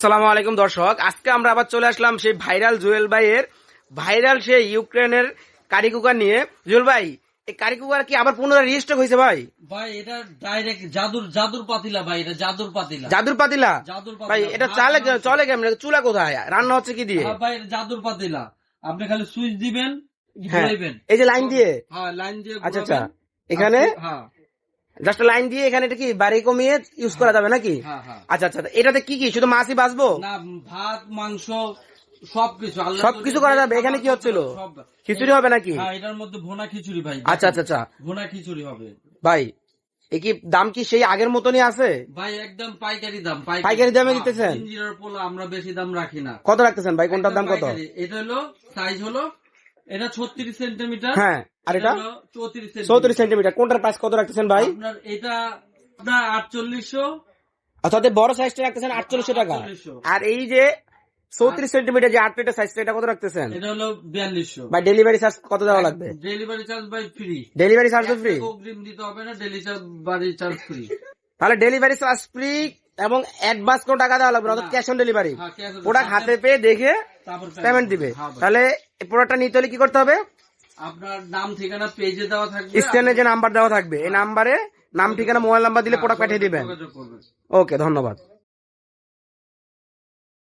আসসালামু আলাইকুম দর্শক, আজকে আমরা আবার চলে আসলাম সেই ভাইরাল জুয়েল ভাইয়ের ভাইরাল সেই ইউক্রেনের কারি কুকার নিয়ে। জুয়েল ভাই, এই কারি কুকার কি আবার পুনরায় রিস্টক হয়েছে ভাই? ভাই এটা ডাইরেক্ট জাদুর পাতিলা ভাই, এটা জাদুর পাতিলা। জাদুর পাতিলা ভাই, এটা চলে কেমন? চুলা কোথায়? রান্না হচ্ছে কি দিয়ে? ভাই এটা জাদুর পাতিলা, আপনি খালি সুইচ দিবেন, হ্যাঁ, ঘুরাইবেন। এই যে লাইন দিয়ে। হ্যাঁ, লাইন দিয়ে আচ্ছা আচ্ছা, ঘুরাবেন। এখানে হ্যাঁ জাস্ট লাইন দিয়ে এখানে এটা কি বাড়ি কমিয়ে ইউজ করা যাবে নাকি? হ্যাঁ হ্যাঁ। আচ্ছা আচ্ছা, এটাতে কি কি শুধু মাছই বাঁচবো না, ভাত মাংস সবকিছু সবকিছু করা যাবে। এখানে কি হচ্ছিল? খিচুড়ি হবে নাকি? হ্যাঁ, এটার মধ্যে ভুনা খিচুড়ি ভাই। আচ্ছা আচ্ছা আচ্ছা ভুনা খিচুড়ি হবে ভাই। এ কি দাম কি সেই আগের মতনই আছে ভাই? একদম পাইকারি দাম। পাইকারি দামে দিতেছেন? জিঞ্জিরার পোলা আমরা বেশি দাম রাখি না। কত রাখতেছেন ভাই? কোনটার দাম কত? এটা হলো সাইজ হলো এটা 36 সেন্টিমিটার। হ্যাঁ, আর এটা 34 সেন্টিমিটার। কোনটার প্রাইস কত রাখতেছেন ভাই? আপনার এটা আপনার 4800। অর্থাৎ বড় সাইজটা রাখতেছেন 4800 টাকা। 4800। আর এই যে 34 সেন্টিমিটার যে 8 লিটার সাইজটা, এটা কত রাখতেছেন এটা হলো 4200। ভাই? ডেলিভারি চার্জ কত দেওয়া লাগবে? ডেলিভারি চার্জ ভাই ফ্রি। Delivery charge free? অগ্রিম দিতে হবে না, ডেলিভারি চার্জ ফ্রি। তাহলে ডেলিভারি চার্জ ফ্রি এবং অ্যাডভান্স কোনো টাকা দেওয়া লাগবে না, অর্থাৎ ক্যাশ অন ডেলিভারি। প্রোডাক্ট হাতে পেয়ে দেখে পেমেন্ট দিবে। তাহলে এই প্রোডাক্টটা নিতে হলে কি করতে হবে? আপনার নাম ঠিকানা পেজে দেওয়া থাকবে, স্ক্রিনে যে নাম্বার দেওয়া থাকবে এই নাম্বারে নাম ঠিকানা মোবাইল নাম্বার দিলে প্রোডাক্ট পাঠিয়ে দিবেন। যোগাযোগ করবেন। ওকে, ধন্যবাদ।